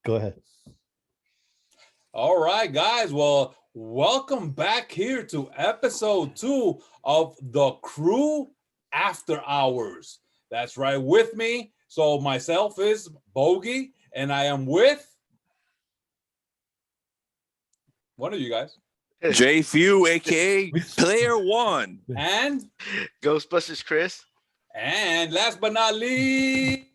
Go ahead. All right, guys. Well, welcome back here to episode 2 of the CREW After Hours. That's right, with me. So myself is Bogy, and I am with one of you guys. JFEW, aka Player One, And GhostBusters Chris. last but not least,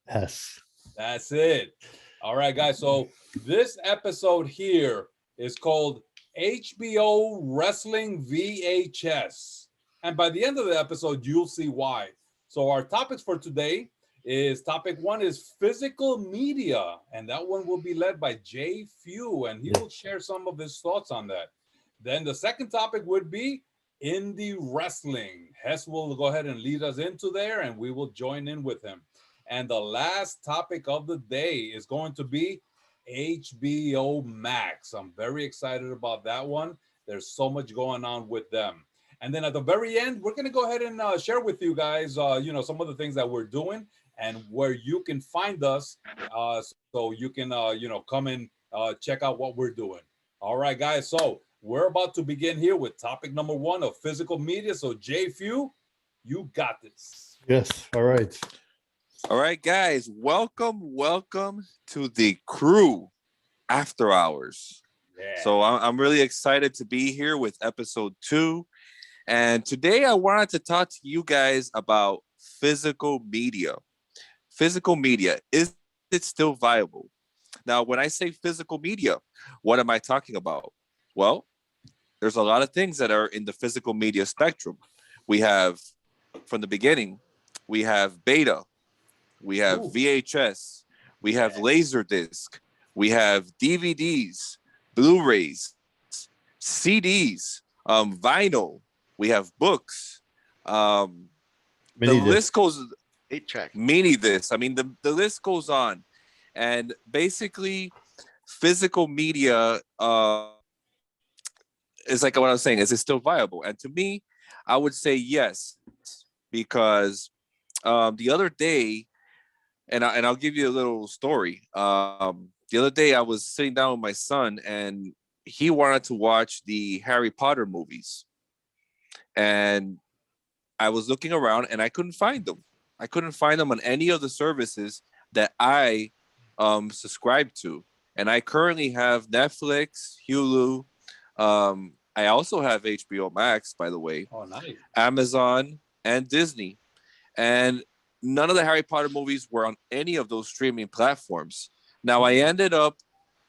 Hess. that's it. All right, guys. So this episode here is called HBO Wrestling VHS. And by the end of the episode, you'll see why. So our topics for today is topic 1 is physical media. And that one will be led by J.F.E.W. And he will share some of his thoughts on that. Then the second topic would be Indy wrestling. Hess will go ahead and lead us into there and we will join in with him. And the last topic of the day is going to be HBO MAX. I'm very excited about that one. There's so much going on with them. And then at the very end, we're going to go ahead and share with you guys, some of the things that we're doing and where you can find us so you can, come and check out what we're doing. All right, guys. So we're about to begin here with topic number 1 of physical media. So J.F.E.W., you got this. Yes. All right. All right, guys, welcome to the CREW After Hours. Yeah. So I'm really excited to be here with episode 2. And today I wanted to talk to you guys about physical media. Physical media, is it still viable? Now, when I say physical media, what am I talking about? Well, there's a lot of things that are in the physical media spectrum. We have, from the beginning, we have beta. We have VHS, we have Laserdisc, we have DVDs, Blu-rays, CDs, vinyl, we have books. The list goes 8-track. mini disc. I mean, the list goes on. And basically, physical media is like what I was saying, is it still viable? And to me, I would say yes, because the other day, and I'll give you a little story. The other day I was sitting down with my son and he wanted to watch the Harry Potter movies. And I was looking around and I couldn't find them. I couldn't find them on any of the services that I subscribe to. And I currently have Netflix, Hulu. I also have HBO Max, by the way. Oh, nice. Amazon and Disney. And none of the Harry Potter movies were on any of those streaming platforms. Now, I ended up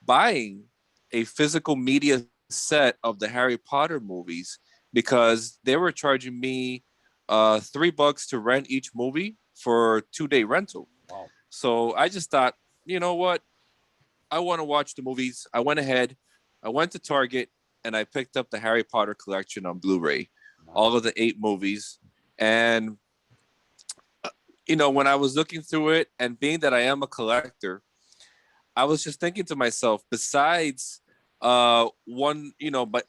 buying a physical media set of the Harry Potter movies because they were charging me $3 to rent each movie for a 2-day rental. Wow. So I just thought, you know what? I want to watch the movies. I went ahead. I went to Target and I picked up the Harry Potter collection on Blu-ray, all of the 8 movies. And when I was looking through it and being that I am a collector, I was just thinking to myself, besides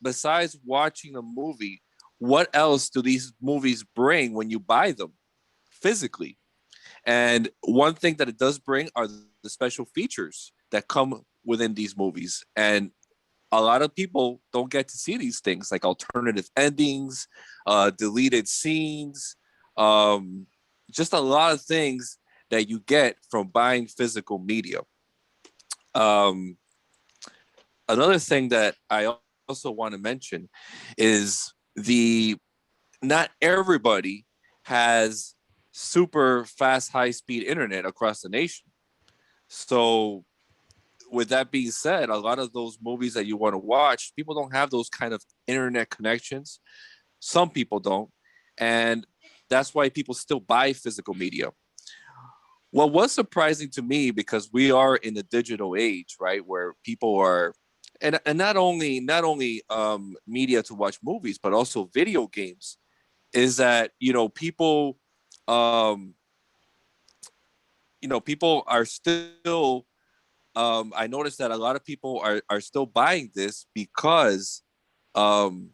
besides watching a movie, what else do these movies bring when you buy them physically? And one thing that it does bring are the special features that come within these movies. And a lot of people don't get to see these things, like alternative endings, deleted scenes, just a lot of things that you get from buying physical media. Another thing that I also want to mention is not everybody has super fast, high-speed internet across the nation. So with that being said, a lot of those movies that you want to watch, people don't have those kind of internet connections. Some people don't. And that's why people still buy physical media. What was surprising to me, because we are in the digital age, right, where people are, and not only media to watch movies, but also video games, is that people people are still. I noticed that a lot of people are still buying this because, damn,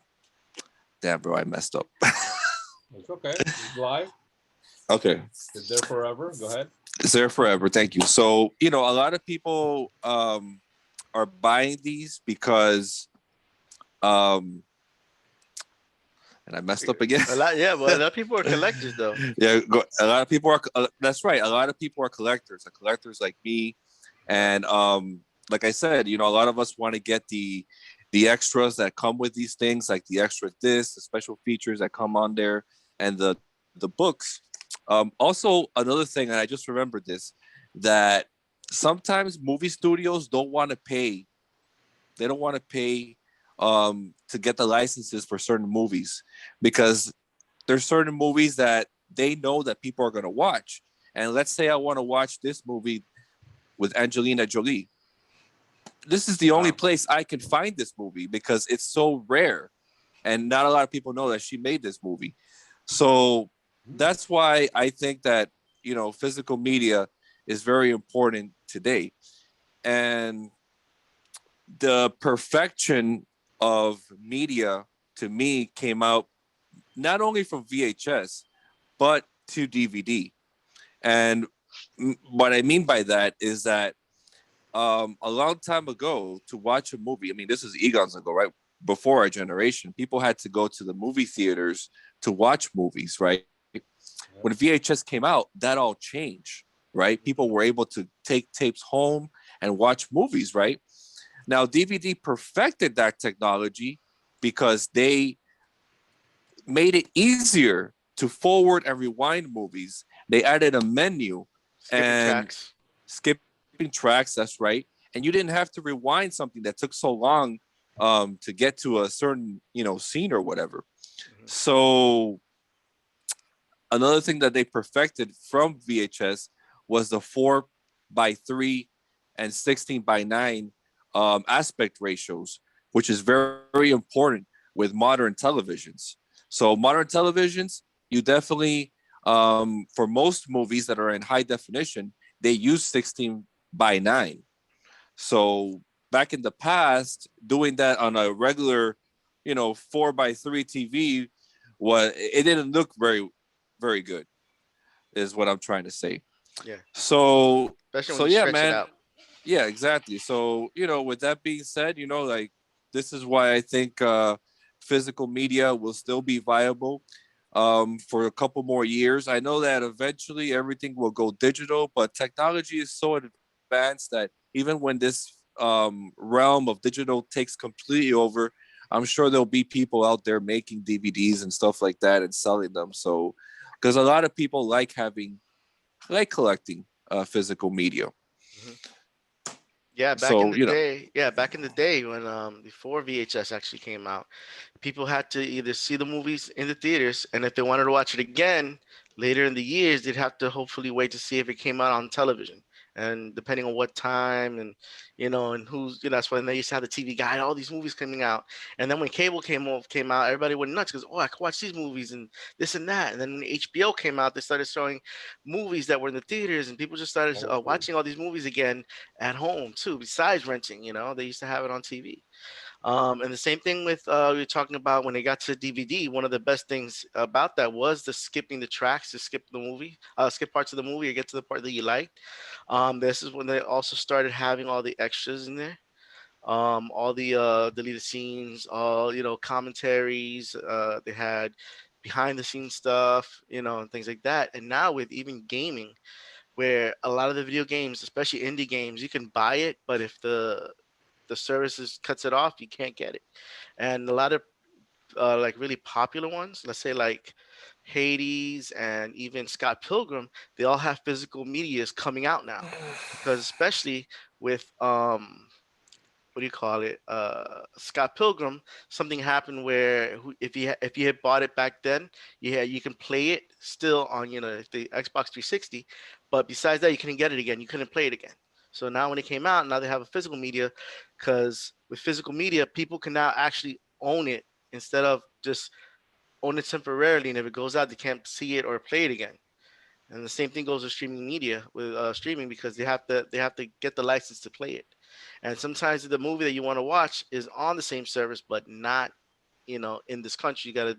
bro, I messed up. It's okay. It's live. Okay. It's there forever. Go ahead. It's there forever. Thank you. So, a lot of people are buying these because um and I messed up again. A lot, yeah. Well, a lot of people are collectors, though. Yeah, a lot of people are that's right. A lot of people are collectors. Collectors like me. And like I said, a lot of us want to get the extras that come with these things, like the extra discs, the special features that come on there, and the books. Also, another thing, and I just remembered this, that sometimes movie studios don't want to pay. They don't want to pay to get the licenses for certain movies because there's certain movies that they know that people are going to watch. And let's say I want to watch this movie with Angelina Jolie. This is the only Wow. place I can find this movie because it's so rare and not a lot of people know that she made this movie. So that's why I think that, physical media is very important today. And the perfection of media to me came out not only from VHS, but to DVD. And what I mean by that is that a long time ago to watch a movie. I mean, this is eons ago, right? Before our generation, people had to go to the movie theaters to watch movies, right? When VHS came out, that all changed, right? People were able to take tapes home and watch movies, right? Now, DVD perfected that technology because they made it easier to forward and rewind movies. They added a menu Skipping and tracks. skipping tracks. That's right. And you didn't have to rewind something that took so long to get to a certain, scene or whatever. Mhm. So another thing that they perfected from VHS was the 4:3 and 16:9 aspect ratios, which is very, very important with modern televisions. So modern televisions, you definitely, for most movies that are in high definition, they use 16:9. So back in the past, doing that on a regular, 4:3 TV, it didn't look very, very good, is what I'm trying to say. Yeah. So, Especially when so you yeah, stretch it man. out. Yeah, exactly. So, with that being said, like this is why I think physical media will still be viable for a couple more years. I know that eventually everything will go digital, but technology is so advanced that even when this realm of digital takes completely over, I'm sure there'll be people out there making DVDs and stuff like that and selling them. So, because a lot of people like collecting physical media. Mhm. Yeah, back in So, the day, back in the day when before VHS actually came out, people had to either see the movies in the theaters, and if they wanted to watch it again later in the years, they'd have to hopefully wait to see if it came out on television. And depending on what time and and who's that's when they used to have the TV guide, all these movies coming out. And then when cable came out, everybody went nuts because I could watch these movies and this and that. And then when HBO came out, they started showing movies that were in the theaters, and people just started watching all these movies again at home too. Besides renting, they used to have it on TV. And the same thing with we were talking about when they got to DVD. One of the best things about that was the skipping the tracks to skip the movie, skip parts of the movie or get to the part that you liked. This is when they also started having all the extras in there. All the deleted scenes, all commentaries. They had behind the scenes stuff, and things like that. And now with even gaming, where a lot of the video games, especially indie games, you can buy it, but if the services cuts it off, you can't get it. And a lot of like really popular ones, let's say like Hades and even Scott Pilgrim, they all have physical medias coming out now, because especially with what do you call it? Scott Pilgrim, something happened where if you had bought it back then, you can play it still on the Xbox 360, but besides that, you couldn't get it again. You couldn't play it again. So now when it came out, now they have a physical media, because with physical media, people can now actually own it instead of just own it temporarily, and if it goes out, they can't see it or play it again. And the same thing goes with streaming media with streaming, because they have to get the license to play it. And sometimes the movie that you want to watch is on the same service, but not in this country. You got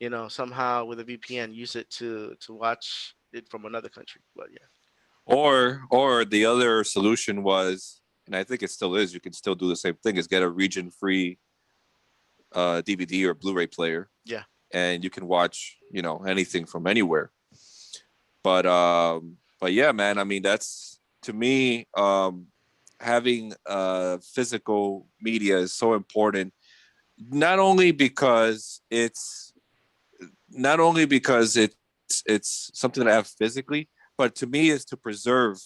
to somehow with a VPN use it to watch it from another country. But yeah. Or the other solution was, and I think it still is, you can still do the same thing, is get a region-free DVD or Blu-ray player. Yeah. And you can watch, anything from anywhere. But yeah, man, I mean, that's, to me, having physical media is so important, not only because it's something that I have physically, but to me is to preserve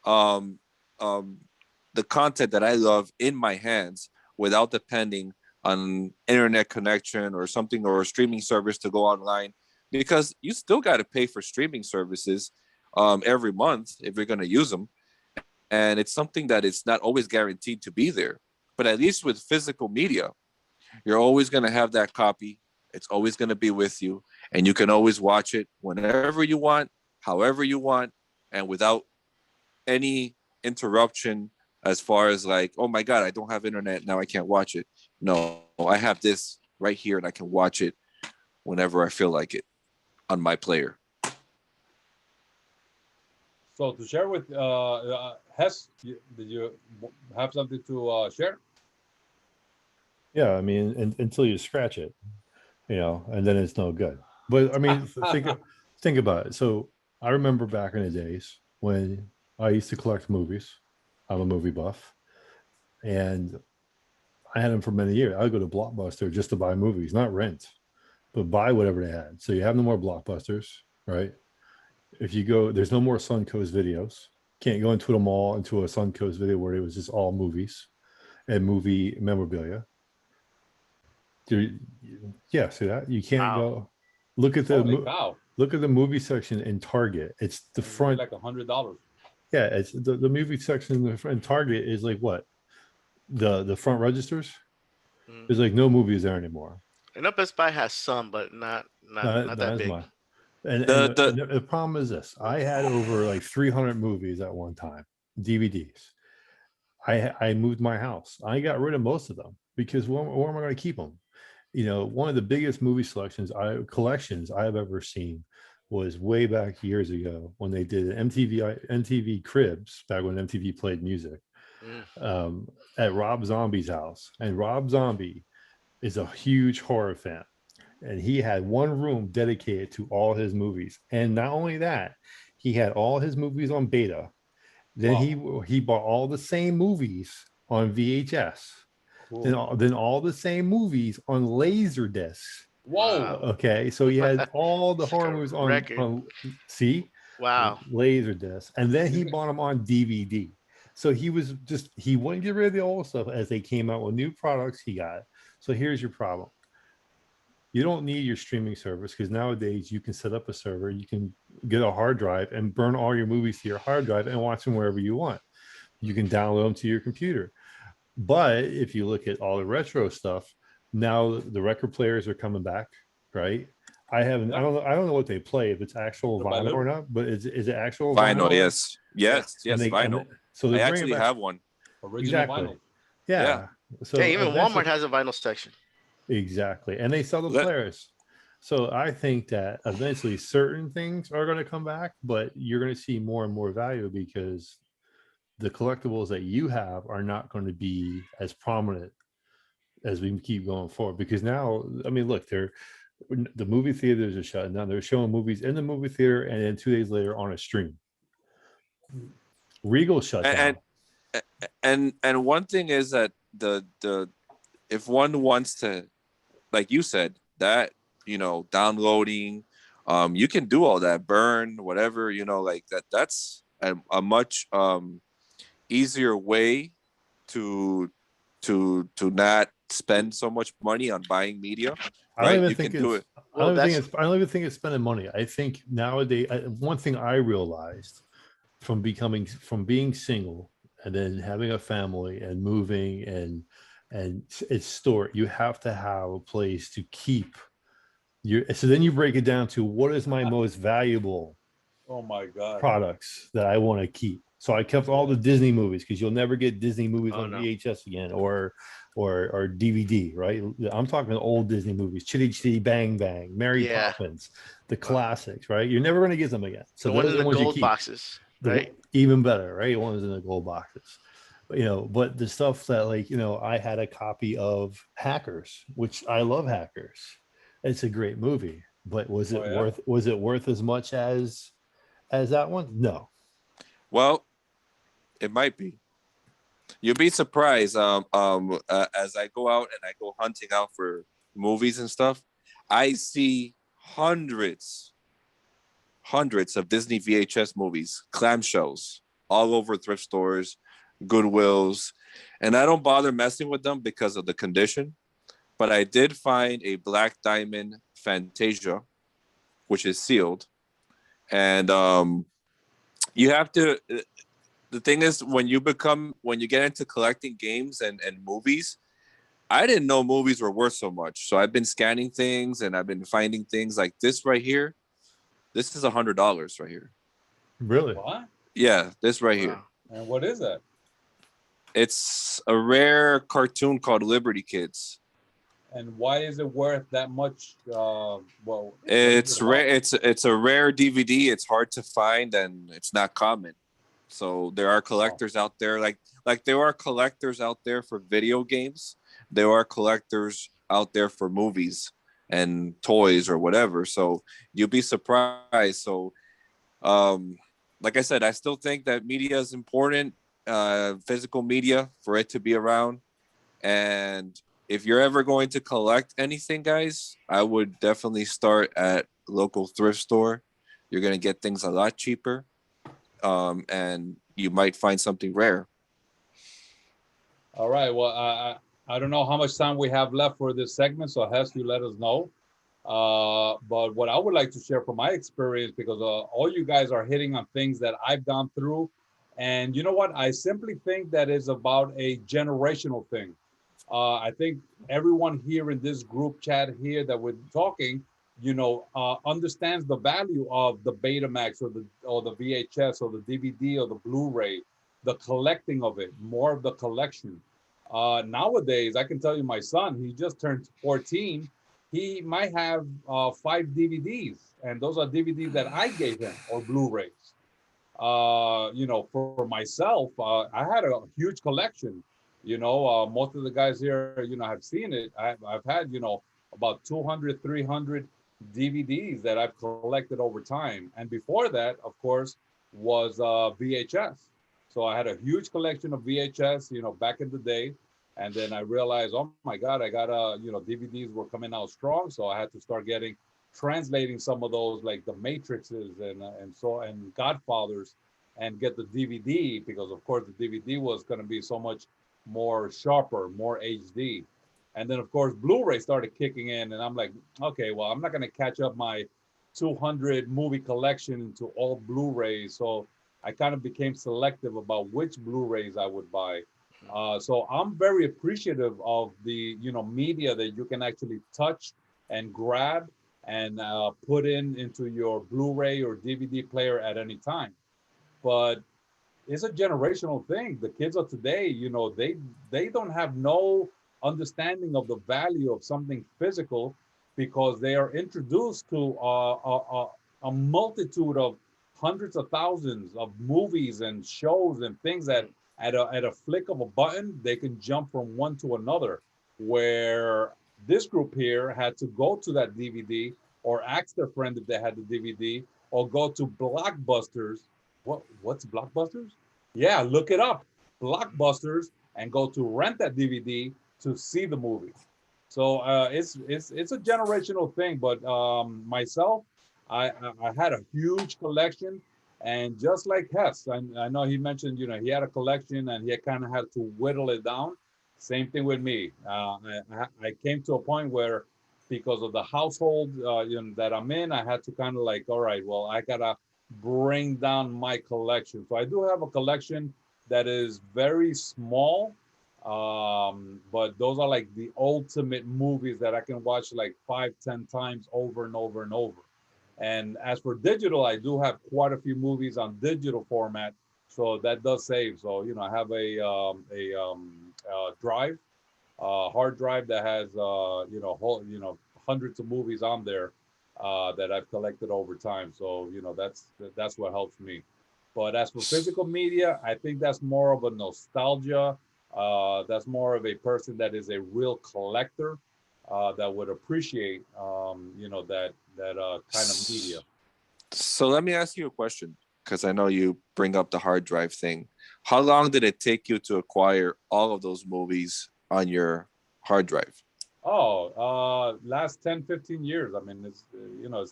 um, the content that I love in my hands without depending on internet connection or something, or a streaming service to go online, because you still got to pay for streaming services every month if you're going to use them. And it's something that it's not always guaranteed to be there. But at least with physical media, you're always going to have that copy. It's always going to be with you, and you can always watch it whenever you want, however you want, and without any interruption as far as like, oh my God, I don't have internet, now I can't watch it. No, I have this right here and I can watch it whenever I feel like it on my player. So to share with Hess, did you have something to share? Yeah, I mean, until you scratch it, and then it's no good. But I mean, think about it. So I remember back in the days when I used to collect movies. I'm a movie buff, and I had them for many years. I would go to Blockbuster just to buy movies, not rent, but buy whatever they had. So you have no more Blockbusters, right? If you go, there's no more Suncoast videos. Can't go into a mall, into a Suncoast video where it was just all movies and movie memorabilia. Yeah, see that? You can't go. Look at the movie section in Target. It's the front, like $100. Yeah, it's the movie section in the front. Target is like what? The front registers. There's like no movies there anymore. And Best Buy has some, but not that big. And the problem is this: I had over like 300 movies at one time, DVDs. I moved my house. I got rid of most of them because where am I going to keep them? One of the biggest movie collections I've ever seen was way back years ago when they did MTV Cribs, back when MTV played music, at Rob Zombie's house. And Rob Zombie is a huge horror fan. And he had one room dedicated to all his movies. And not only that, he had all his movies on beta. Then he bought all the same movies on VHS. Cool. Then all the same movies on laser discs. Whoa. Okay, so he had all the horror movies on laser discs, and then he bought them on DVD. So he wouldn't get rid of the old stuff as they came out with new products. He got it. So here's your problem: you don't need your streaming service, because nowadays you can set up a server, you can get a hard drive and burn all your movies to your hard drive and watch them wherever you want. You can download them to your computer. But if you look at all the retro stuff, now the record players are coming back, right? I don't know what they play, if it's actual vinyl or not, but is it actual vinyl? Yes, vinyl. So I actually have one. Original vinyl. Yeah. So even Walmart has a vinyl section. Exactly. And they sell the players. So I think that eventually certain things are going to come back, but you're going to see more and more value because the collectibles that you have are not going to be as prominent as we keep going forward. Because now, I mean, look, the movie theaters are shutting down. They're showing movies in the movie theater, and then 2 days later on a stream. Regal shut down. And one thing is that the if one wants to, like you said, that downloading, you can do all that, burn whatever, like that's a much easier way to not spend so much money on buying media. I don't even think it's spending money. I think nowadays, one thing I realized from being single and then having a family and moving and it's stored, you have to have a place to keep so then you break it down to what is my most valuable products that I want to keep. So I kept all the Disney movies, because you'll never get Disney movies on VHS again or DVD, right? I'm talking old Disney movies, Chitty Chitty Bang Bang, Mary Poppins, the classics, right? You're never going to get them again. So the ones in the gold boxes. right? Even better, right? Ones in the gold boxes. But, but the stuff that like, I had a copy of Hackers, which I love Hackers. It's a great movie, but was it worth as much as that one? No. Well, it might be. You'll be surprised. As I go out and I go hunting out for movies and stuff, I see hundreds of Disney VHS movies, clamshells, all over thrift stores, Goodwills, and I don't bother messing with them because of the condition. But I did find a Black Diamond Fantasia, which is sealed, and you have to. The thing is, when you get into collecting games and movies, I didn't know movies were worth so much. So I've been scanning things and I've been finding things like this right here. This is $100 right here. Really? What? Yeah, this right here. And what is that? It's a rare cartoon called Liberty Kids. And why is it worth that much? Well, it's rare. It's a rare DVD. It's hard to find and it's not common. So there are collectors out there, like there are collectors out there for video games. There are collectors out there for movies and toys or whatever. So you'll be surprised. So, like I said, I still think that media is important, physical media, for it to be around. And if you're ever going to collect anything, guys, I would definitely start at local thrift store. You're going to get things a lot cheaper. And you might find something rare. All right. Well, I don't know how much time we have left for this segment, so Hess, you let us know. But what I would like to share from my experience, because all you guys are hitting on things that I've gone through, and you know what? I simply think that is about a generational thing. I think everyone here in this group chat here that we're talking, understands the value of the Betamax or the VHS or the DVD or the Blu-ray, the collecting of it, more of the collection. Nowadays, I can tell you, my son, he just turned 14. He might have 5 DVDs, and those are DVDs that I gave him or Blu-rays. For myself, I had a huge collection. Most of the guys here, have seen it. I've had, about 200, 300 DVDs that I've collected over time. And before that, of course, was VHS. So I had a huge collection of VHS, back in the day. And then I realized, oh my God, I got DVDs were coming out strong. So I had to start translating some of those, like the Matrixes and Godfathers, and get the DVD, because of course the DVD was going to be so much more sharper, more HD. And then of course Blu-ray started kicking in, and I'm like, okay, well, I'm not going to catch up my 200 movie collection into all Blu-rays. So I kind of became selective about which Blu-rays I would buy. So I'm very appreciative of the media that you can actually touch and grab and put into your Blu-ray or DVD player at any time. But it's a generational thing. The kids of today, they don't have no understanding of the value of something physical, because they are introduced to a multitude of hundreds of thousands of movies and shows and things that at a flick of a button, they can jump from one to another. Where this group here had to go to that DVD or ask their friend if they had the DVD, or go to Blockbusters. What's Blockbusters? Yeah, look it up. Blockbusters, and go to rent that DVD to see the movie. So it's a generational thing. But myself, I had a huge collection, and just like Hess, I know he mentioned he had a collection and he kind of had to whittle it down. Same thing with me. I came to a point where, because of the household that I'm in, I had to kind of like, all right, well, I gotta bring down my collection. So I do have a collection that is very small, but those are like the ultimate movies that I can watch like 5, 10 times over and over and over. And as for digital, I do have quite a few movies on digital format, so that does save. So I have a drive, hard drive that has hundreds of movies on there that I've collected over time. So that's what helps me. But as for physical media, I think that's more of a nostalgia. That's more of a person that is a real collector that would appreciate, that kind of media. So let me ask you a question, because I know you bring up the hard drive thing. How long did it take you to acquire all of those movies on your hard drive? Oh, last 10, 15 years. I mean, it's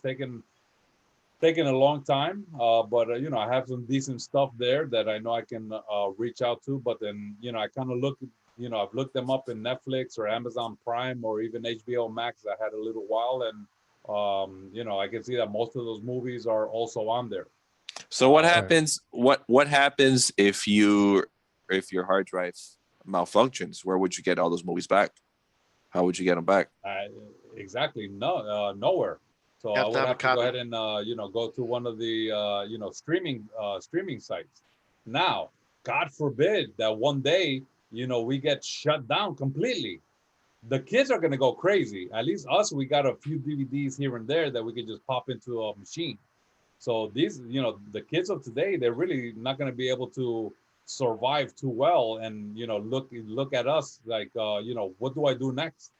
taken a long time, but I have some decent stuff there that I know I can reach out to. But then I kind of I've looked them up in Netflix or Amazon Prime or even HBO Max. I had a little while, and I can see that most of those movies are also on there. So what happens? What happens if your hard drive malfunctions? Where would you get all those movies back? How would you get them back? Exactly, nowhere. So I would have to go ahead and go to one of the streaming sites. Now, God forbid that one day we get shut down completely. The kids are gonna go crazy. At least us, we got a few DVDs here and there that we can just pop into a machine. So these, the kids of today, they're really not gonna be able to survive too well, and look at us like, what do I do next?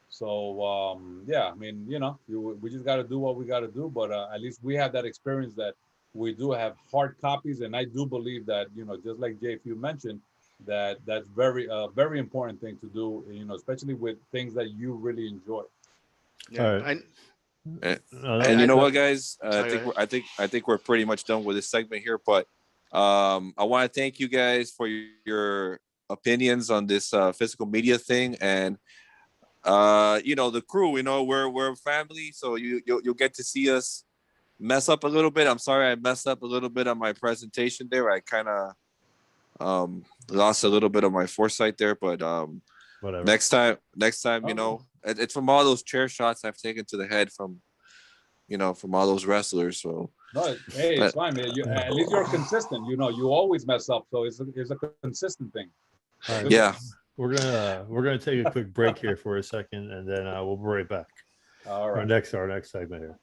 So yeah, I mean, we just got to do what we got to do. But at least we have that experience that we do have hard copies, and I do believe that just like JF.E.W mentioned, that's very important thing to do. Especially with things that you really enjoy. Yeah. Right. And you know what, guys? I think we're pretty much done with this segment here. But I want to thank you guys for your opinions on this physical media thing. And the crew, we're a family, so you'll get to see us mess up a little bit. I'm sorry I messed up a little bit on my presentation there. I kind of lost a little bit of my foresight there, but whatever. Next time, it's from all those chair shots I've taken to the head from all those wrestlers. So no, hey, it's fine, man. At least you're consistent. You always mess up, so it's a consistent thing. Right, yeah. We're gonna take a quick break here for a second, and then we'll be right back. All right. Our next segment here.